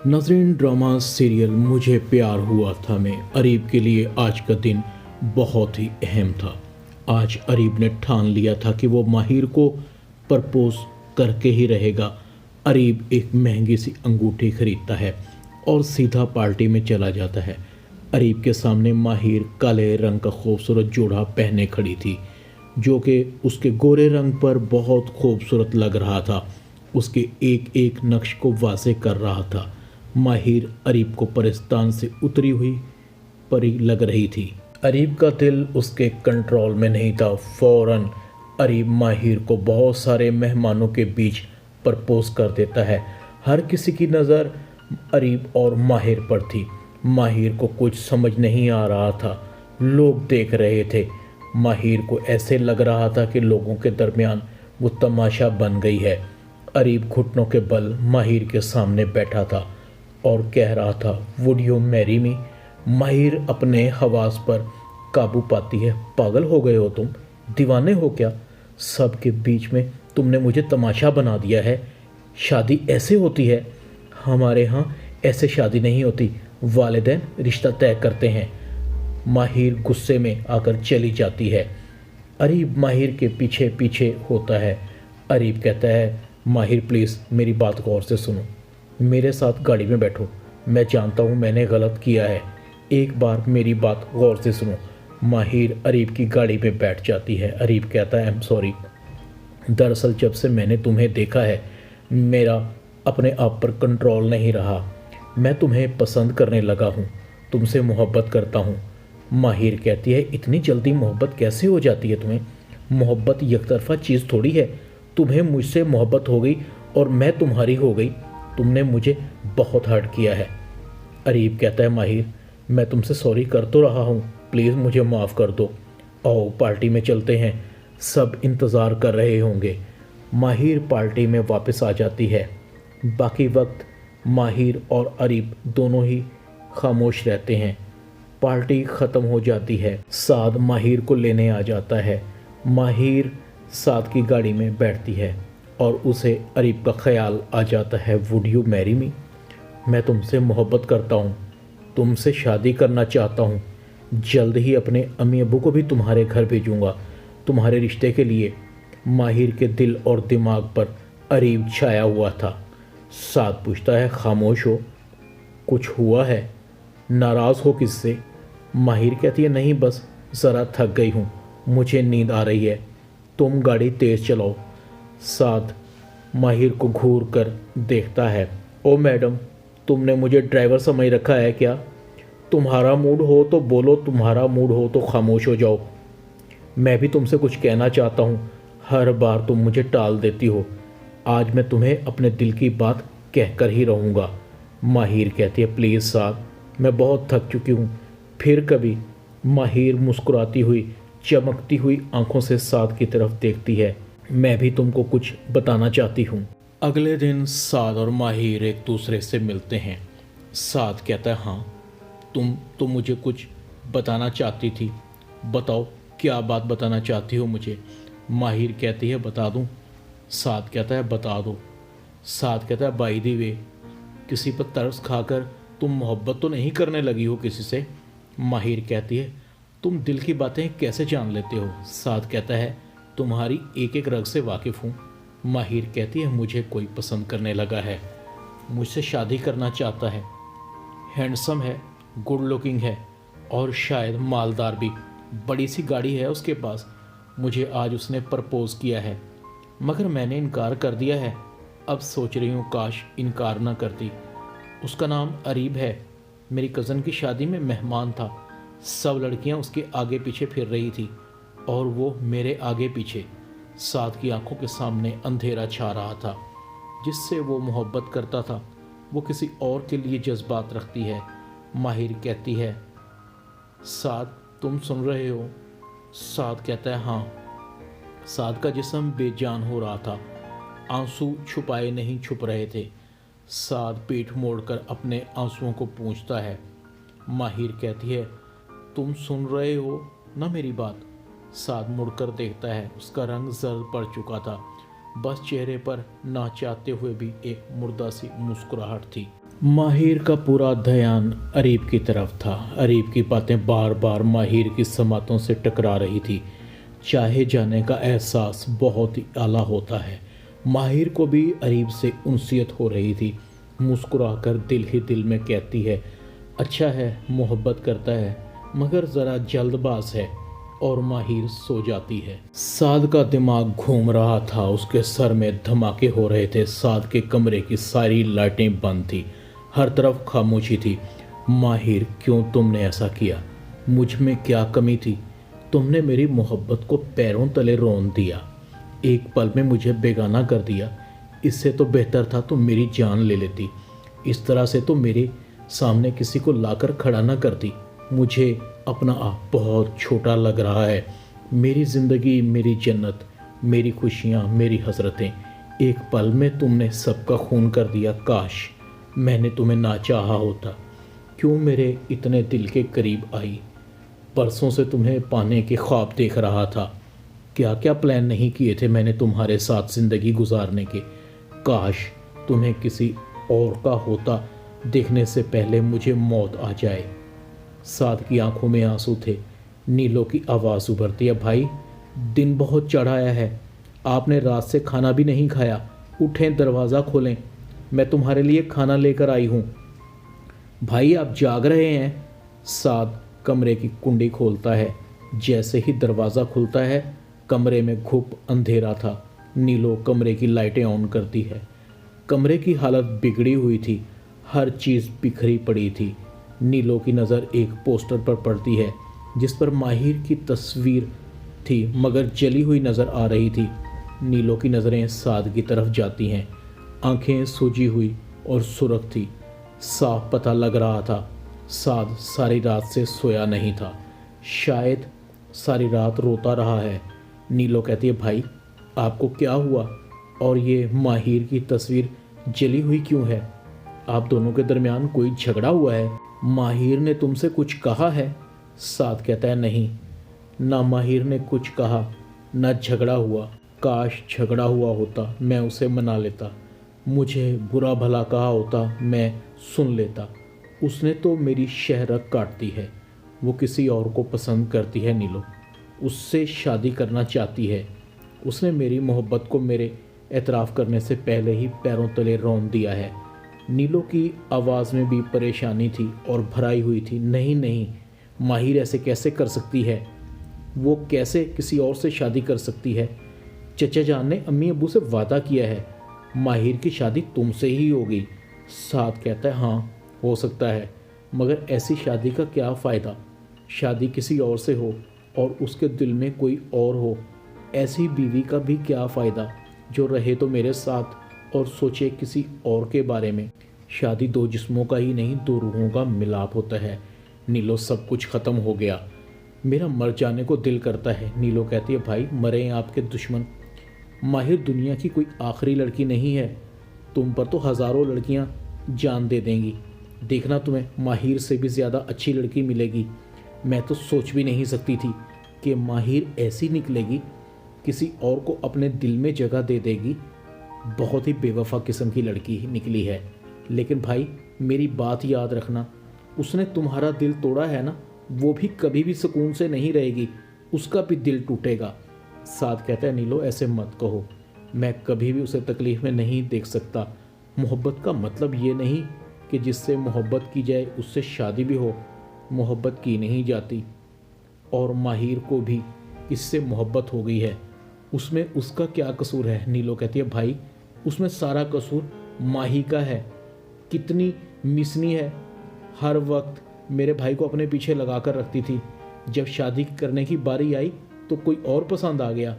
नजरीन drama serial मुझे प्यार हुआ था में अरीब के लिए आज का दिन बहुत ही अहम था। आज अरीब ने ठान लिया था कि वो माहिर को प्रपोज करके ही रहेगा। अरीब एक महंगी सी अंगूठी खरीदता है और सीधा पार्टी में चला जाता है। अरीब के सामने माहिर काले रंग का खूबसूरत जोड़ा पहने खड़ी थी, जो कि उसके गोरे रंग पर बहुत खूबसूरत लग रहा था। उसके एक एक नक्श को वाज़े कर रहा था। माहिर अरीब को परिस्तान से उतरी हुई परी लग रही थी। अरीब का दिल उसके कंट्रोल में नहीं था। फौरन अरीब माहिर को बहुत सारे मेहमानों के बीच प्रपोज कर देता है। हर किसी की नज़र अरीब और माहिर पर थी। माहिर को कुछ समझ नहीं आ रहा था। लोग देख रहे थे। माहिर को ऐसे लग रहा था कि लोगों के दरमियान वो तमाशा बन गई है। अरीब घुटनों के बल माहिर के सामने बैठा था और कह रहा था, वुड यू मैरी मी। माहिर अपने हवास पर काबू पाती है। पागल हो गए हो तुम, दीवाने हो क्या? सबके बीच में तुमने मुझे तमाशा बना दिया है। शादी ऐसे होती है? हमारे यहाँ ऐसे शादी नहीं होती, वालिदैन रिश्ता तय करते हैं। माहिर गुस्से में आकर चली जाती है। अरीब माहिर के पीछे पीछे होता है। अरीब कहता है, माहिर प्लीज़ मेरी बात गौर से सुनो, मेरे साथ गाड़ी में बैठो। मैं जानता हूँ मैंने गलत किया है, एक बार मेरी बात गौर से सुनो। माहिर अरीब की गाड़ी में बैठ जाती है। अरीब कहता है, आई एम सॉरी, दरअसल जब से मैंने तुम्हें देखा है मेरा अपने आप पर कंट्रोल नहीं रहा। मैं तुम्हें पसंद करने लगा हूँ, तुमसे मोहब्बत करता हूँ। माहिर कहती है, इतनी जल्दी मोहब्बत कैसे हो जाती है तुम्हें? मोहब्बत एकतरफा चीज़ थोड़ी है। तुम्हें मुझसे मोहब्बत हो गई और मैं तुम्हारी हो गई। तुमने मुझे बहुत हर्ट किया है। अरीब कहता है, माहिर मैं तुमसे सॉरी कर तो रहा हूँ, प्लीज़ मुझे माफ़ कर दो। आओ पार्टी में चलते हैं, सब इंतज़ार कर रहे होंगे। माहिर पार्टी में वापस आ जाती है। बाकी वक्त माहिर और अरीब दोनों ही खामोश रहते हैं। पार्टी ख़त्म हो जाती है। साद माहिर को लेने आ जाता है। माहिर साद की गाड़ी में बैठती है और उसे अरीब का ख्याल आ जाता है, वुड यू मैरी मी। मैं तुमसे मोहब्बत करता हूँ, तुमसे शादी करना चाहता हूँ। जल्द ही अपने अम्मी अब्बू को भी तुम्हारे घर भेजूँगा तुम्हारे रिश्ते के लिए। माहिर के दिल और दिमाग पर अरीब छाया हुआ था। साद पूछता है, खामोश हो, कुछ हुआ है? नाराज़ हो किससे? माहिर कहती है, नहीं बस ज़रा थक गई हूँ, मुझे नींद आ रही है, तुम गाड़ी तेज़ चलाओ। साद माहिर को घूर कर देखता है, ओ मैडम तुमने मुझे ड्राइवर समझ रखा है क्या? तुम्हारा मूड हो तो बोलो, तुम्हारा मूड हो तो खामोश हो जाओ। मैं भी तुमसे कुछ कहना चाहता हूँ, हर बार तुम मुझे टाल देती हो। आज मैं तुम्हें अपने दिल की बात कहकर ही रहूँगा। माहिर कहती है, प्लीज़ साद मैं बहुत थक चुकी हूँ, फिर कभी। माहिर मुस्कुराती हुई चमकती हुई आंखों से साद की तरफ देखती है, मैं भी तुमको कुछ बताना चाहती हूँ। अगले दिन साद और माहिर एक दूसरे से मिलते हैं। साद कहता है, हाँ तुम मुझे कुछ बताना चाहती थी, बताओ क्या बात बताना चाहती हो मुझे? माहिर कहती है, बता दूँ? साद कहता है, बता दो। साद कहता है, बाय द वे किसी पर तरस खाकर तुम मोहब्बत तो नहीं करने लगी हो किसी से? माहिर कहती है, तुम दिल की बातें कैसे जान लेते हो? साद कहता है, तुम्हारी एक एक रग से वाकिफ़ हूँ। माहिर कहती है, मुझे कोई पसंद करने लगा है, मुझसे शादी करना चाहता है, हैंडसम है, गुड लुकिंग है और शायद मालदार भी, बड़ी सी गाड़ी है उसके पास। मुझे आज उसने प्रपोज़ किया है मगर मैंने इनकार कर दिया है। अब सोच रही हूँ काश इनकार ना करती। उसका नाम अरीब है, मेरी कज़न की शादी में मेहमान था। सब लड़कियाँ उसके आगे पीछे फिर रही थी और वो मेरे आगे पीछे। साद की आंखों के सामने अंधेरा छा रहा था। जिससे वो मोहब्बत करता था वो किसी और के लिए जज्बात रखती है। माहिर कहती है, साद तुम सुन रहे हो? साद कहता है, हाँ। साद का जिस्म बेजान हो रहा था, आंसू छुपाए नहीं छुप रहे थे। साद पीठ मोड़कर अपने आंसुओं को पूंछता है। माहिर कहती है, तुम सुन रहे हो ना मेरी बात? साद मुड़कर देखता है, उसका रंग जर्द पड़ चुका था, बस चेहरे पर ना चाहते हुए भी एक मुर्दा सी मुस्कुराहट थी। माहिर का पूरा ध्यान अरीब की तरफ था। अरीब की बातें बार बार माहिर की समातों से टकरा रही थी। चाहे जाने का एहसास बहुत ही आला होता है। माहिर को भी अरीब से उनसियत हो रही थी। मुस्कुराकर दिल ही दिल में कहती है, अच्छा है, मोहब्बत करता है मगर ज़रा जल्दबाज है। और माहिर सो जाती है। साद का दिमाग घूम रहा था, उसके सर में धमाके हो रहे थे। साद के कमरे की सारी लाइटें बंद थी, हर तरफ खामोशी थी। माहिर, क्यों तुमने ऐसा किया? मुझ में क्या कमी थी? तुमने मेरी मोहब्बत को पैरों तले रौंद दिया, एक पल में मुझे बेगाना कर दिया। इससे तो बेहतर था तुम मेरी जान ले लेती। इस तरह से तो मेरे सामने किसी को लाकर खड़ा ना करती। मुझे अपना आप बहुत छोटा लग रहा है। मेरी ज़िंदगी, मेरी जन्नत, मेरी खुशियाँ, मेरी हसरतें, एक पल में तुमने सबका खून कर दिया। काश मैंने तुम्हें ना चाहा होता। क्यों मेरे इतने दिल के करीब आई? परसों से तुम्हें पाने के ख्वाब देख रहा था। क्या क्या प्लान नहीं किए थे मैंने तुम्हारे साथ ज़िंदगी गुजारने के। काश तुम्हें किसी और का होता देखने से पहले मुझे मौत आ जाए। साद की आंखों में आंसू थे। नीलो की आवाज़ उभरती है, भाई दिन बहुत चढ़ाया है, आपने रात से खाना भी नहीं खाया। उठें, दरवाज़ा खोलें, मैं तुम्हारे लिए खाना लेकर आई हूँ। भाई आप जाग रहे हैं? साद कमरे की कुंडी खोलता है। जैसे ही दरवाज़ा खुलता है, कमरे में घुप अंधेरा था। नीलो कमरे की लाइटें ऑन करती है। कमरे की हालत बिगड़ी हुई थी, हर चीज़ बिखरी पड़ी थी। नीलो की नज़र एक पोस्टर पर पड़ती है जिस पर माहिर की तस्वीर थी मगर जली हुई नज़र आ रही थी। नीलो की नज़रें साद की तरफ जाती हैं। आंखें सूजी हुई और सुर्ख थी। साफ पता लग रहा था साद सारी रात से सोया नहीं था, शायद सारी रात रोता रहा है। नीलो कहती है, भाई आपको क्या हुआ? और ये माहिर की तस्वीर जली हुई क्यों है? आप दोनों के दरमियान कोई झगड़ा हुआ है? माहिर ने तुमसे कुछ कहा है? साद कहता है, नहीं, ना माहिर ने कुछ कहा ना झगड़ा हुआ। काश झगड़ा हुआ होता, मैं उसे मना लेता। मुझे बुरा भला कहा होता, मैं सुन लेता। उसने तो मेरी शहरक काटती है। वो किसी और को पसंद करती है नीलो, उससे शादी करना चाहती है। उसने मेरी मोहब्बत को मेरे एतराफ़ करने से पहले ही पैरों तले रौंद दिया है। नीलो की आवाज़ में भी परेशानी थी और भराई हुई थी। नहीं नहीं, माहिर ऐसे कैसे कर सकती है? वो कैसे किसी और से शादी कर सकती है? चचा जान ने अम्मी अब्बू से वादा किया है, माहिर की शादी तुमसे ही होगी। साद कहता है, हाँ हो सकता है, मगर ऐसी शादी का क्या फ़ायदा? शादी किसी और से हो और उसके दिल में कोई और हो, ऐसी बीवी का भी क्या फ़ायदा जो रहे तो मेरे साथ और सोचे किसी और के बारे में। शादी दो जिस्मों का ही नहीं, दो रूहों का मिलाप होता है। नीलो, सब कुछ ख़त्म हो गया, मेरा मर जाने को दिल करता है। नीलो कहती है, भाई मरे आपके दुश्मन। माहिर दुनिया की कोई आखिरी लड़की नहीं है, तुम पर तो हज़ारों लड़कियां जान दे देंगी। देखना तुम्हें माहिर से भी ज़्यादा अच्छी लड़की मिलेगी। मैं तो सोच भी नहीं सकती थी कि माहिर ऐसी निकलेगी, किसी और को अपने दिल में जगह दे देगी। बहुत ही बेवफा किस्म की लड़की निकली है। लेकिन भाई मेरी बात याद रखना, उसने तुम्हारा दिल तोड़ा है ना, वो भी कभी भी सुकून से नहीं रहेगी, उसका भी दिल टूटेगा। साद कहता है, नीलो ऐसे मत कहो, मैं कभी भी उसे तकलीफ़ में नहीं देख सकता। मोहब्बत का मतलब ये नहीं कि जिससे मोहब्बत की जाए उससे शादी भी हो। मोहब्बत की नहीं जाती, और माहिर को भी इससे मोहब्बत हो गई है, उसमें उसका क्या कसूर है? नीलो कहती है, भाई उसमें सारा कसूर माही का है। कितनी मिसनी है, हर वक्त मेरे भाई को अपने पीछे लगा कर रखती थी। जब शादी करने की बारी आई तो कोई और पसंद आ गया।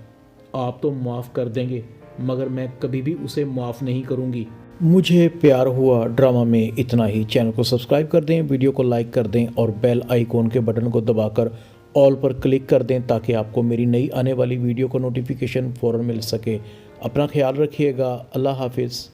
आप तो माफ़ कर देंगे, मगर मैं कभी भी उसे माफ़ नहीं करूँगी। मुझे प्यार हुआ ड्रामा में इतना ही। चैनल को सब्सक्राइब कर दें, वीडियो को लाइक कर दें और बेल आइकॉन के बटन को दबाकर ऑल पर क्लिक कर दें ताकि आपको मेरी नई आने वाली वीडियो को नोटिफिकेशन फ़ौरन मिल सके। अपना ख्याल रखिएगा। अल्लाह हाफिज़।